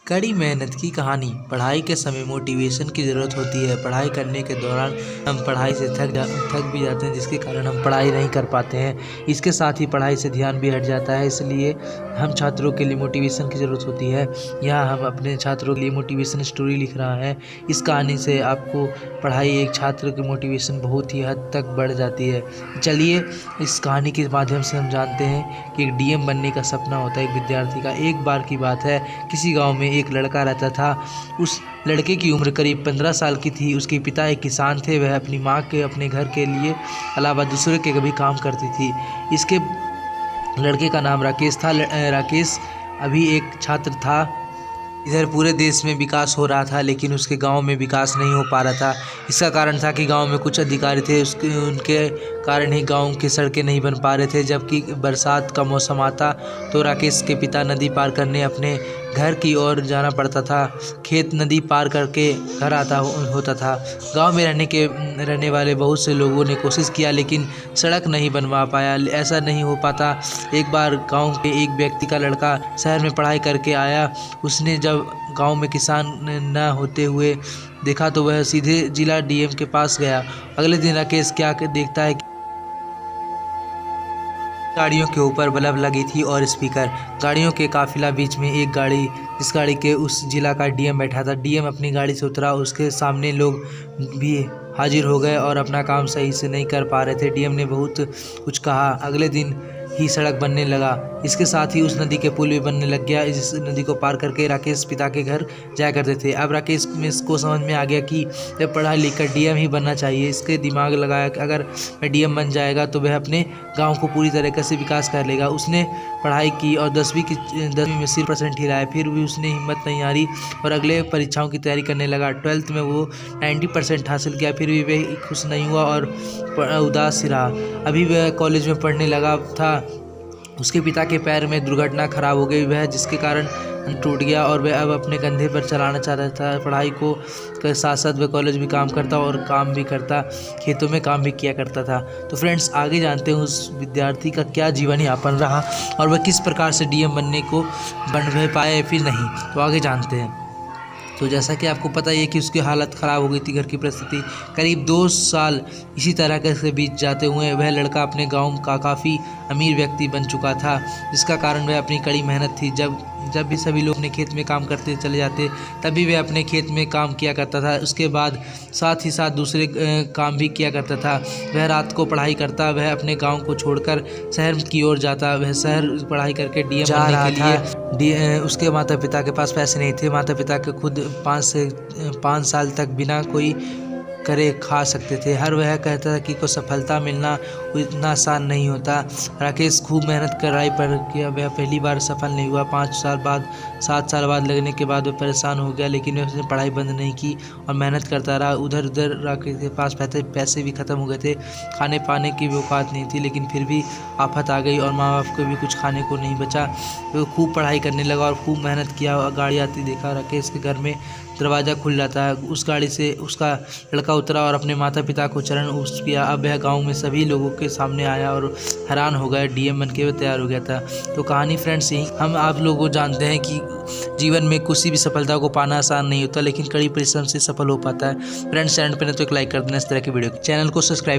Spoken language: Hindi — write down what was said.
कड़ी मेहनत की कहानी। पढ़ाई के समय मोटिवेशन की ज़रूरत होती है। पढ़ाई करने के दौरान हम पढ़ाई से थक भी जाते हैं, जिसके कारण हम पढ़ाई नहीं कर पाते हैं। इसके साथ ही पढ़ाई से ध्यान भी हट जाता है, इसलिए हम छात्रों के लिए मोटिवेशन की ज़रूरत होती है। यहाँ हम अपने छात्रों के लिए मोटिवेशन स्टोरी लिख रहा है। इस कहानी से आपको पढ़ाई एक छात्र की मोटिवेशन बहुत ही हद तक बढ़ जाती है। चलिए इस कहानी के माध्यम से हम जानते हैं कि एक डीएम बनने का सपना होता है एक विद्यार्थी का। एक बार की बात है, किसी गांव में एक लड़का रहता था। उस लड़के की उम्र करीब 15 साल की थी। उसके पिता एक किसान थे। वह अपनी माँ के अपने घर के लिए अलावा दूसरे के कभी काम करती थी। इसके लड़के का नाम राकेश था। राकेश अभी एक छात्र था। इधर पूरे देश में विकास हो रहा था, लेकिन उसके गांव में विकास नहीं हो पा रहा था। इसका कारण था कि गांव में कुछ अधिकारी थे, उनके कारण ही गांव की सड़कें नहीं बन पा रहे थे। जबकि बरसात का मौसम आता तो राकेश के पिता नदी पार करने अपने घर की ओर जाना पड़ता था। खेत नदी पार करके घर आता होता था। गांव में रहने वाले बहुत से लोगों ने कोशिश किया, लेकिन सड़क नहीं बनवा पाया। ऐसा नहीं हो पाता। एक बार गांव के एक व्यक्ति का लड़का शहर में पढ़ाई करके आया। उसने जब गांव में किसान न होते हुए देखा तो वह सीधे जिला डीएम के पास गया। अगले दिन राकेश क्या देखता है, गाड़ियों के ऊपर बल्ब लगी थी और स्पीकर। गाड़ियों के काफिला बीच में एक गाड़ी, जिस गाड़ी के उस जिला का डीएम बैठा था। डीएम अपनी गाड़ी से उतरा। उसके सामने लोग भी हाजिर हो गए और अपना काम सही से नहीं कर पा रहे थे। डीएम ने बहुत कुछ कहा। अगले दिन ही सड़क बनने लगा। इसके साथ ही उस नदी के पुल भी बनने लग गया। इस नदी को पार करके राकेश पिता के घर जाया करते थे। अब राकेश में इसको समझ में आ गया कि वह पढ़ा लिख कर डीएम ही बनना चाहिए। इसके दिमाग लगाया कि अगर मैं डीएम बन जाएगा तो वह अपने गांव को पूरी तरीके से विकास कर लेगा। उसने पढ़ाई की और 10वीं में 0% ही लाया। फिर भी उसने हिम्मत नहीं हारी और अगले परीक्षाओं की तैयारी करने लगा। 12th में वो 90% हासिल किया। फिर भी वह खुश नहीं हुआ और उदास ही रहा। अभी वह कॉलेज में पढ़ने लगा था। उसके पिता के पैर में दुर्घटना खराब हो गई, वह जिसके कारण टूट गया और वह अब अपने कंधे पर चलाना चाहता था। पढ़ाई को के साथ साथ वह कॉलेज भी काम करता और काम भी करता, खेतों में काम भी किया करता था। तो फ्रेंड्स, आगे जानते हैं उस विद्यार्थी का क्या जीवन यापन रहा और वह किस प्रकार से डीएम बनने को बन पाए फिर नहीं। तो आगे जानते हैं। तो जैसा कि आपको पता ही है कि उसकी हालत ख़राब हो गई थी, घर की परिस्थिति। करीब 2 साल इसी तरह से बीत जाते हुए वह लड़का अपने गांव का काफ़ी अमीर व्यक्ति बन चुका था, जिसका कारण वह अपनी कड़ी मेहनत थी। जब भी सभी लोग अपने खेत में काम करते चले जाते, तभी वह अपने खेत में काम किया करता था। उसके बाद साथ ही साथ दूसरे काम भी किया करता था। वह रात को पढ़ाई करता। वह अपने गाँव को छोड़कर शहर की ओर जाता। वह शहर पढ़ाई करके डीएम बनने के लिए उसके माता पिता के पास पैसे नहीं थे। माता पिता के खुद 5 साल तक बिना कोई करे खा सकते थे। वह कहता था कि को सफलता मिलना इतना आसान नहीं होता। राकेश खूब मेहनत कर रहा पर किया। वह पहली बार सफल नहीं हुआ। 7 साल बाद लगने के बाद वह परेशान हो गया, लेकिन उसने पढ़ाई बंद नहीं की और मेहनत करता रहा। उधर राकेश के पास पैसे भी ख़त्म हो गए थे। खाने पाने की भी औकात नहीं थी, लेकिन फिर भी आफत आ गई और माँ बाप को भी कुछ खाने को नहीं बचा। वो खूब पढ़ाई करने लगा और खूब मेहनत किया। गाड़ी आती देखा। राकेश के घर में दरवाज़ा खुल जाता है। उस गाड़ी से उसका लड़का उतरा और अपने माता पिता को चरण उस किया। अब वह गांव में सभी लोगों के सामने आया और हैरान हो गया। डीएम बन के वह तैयार हो गया था। तो कहानी फ्रेंड्स यही हम आप लोगों को जानते हैं कि जीवन में किसी भी सफलता को पाना आसान नहीं होता, लेकिन कड़ी परिश्रम से सफल हो पाता है। फ्रेंड्स, चैनल पर तो एक लाइक कर देना इस तरह की वीडियो। चैनल को सब्सक्राइब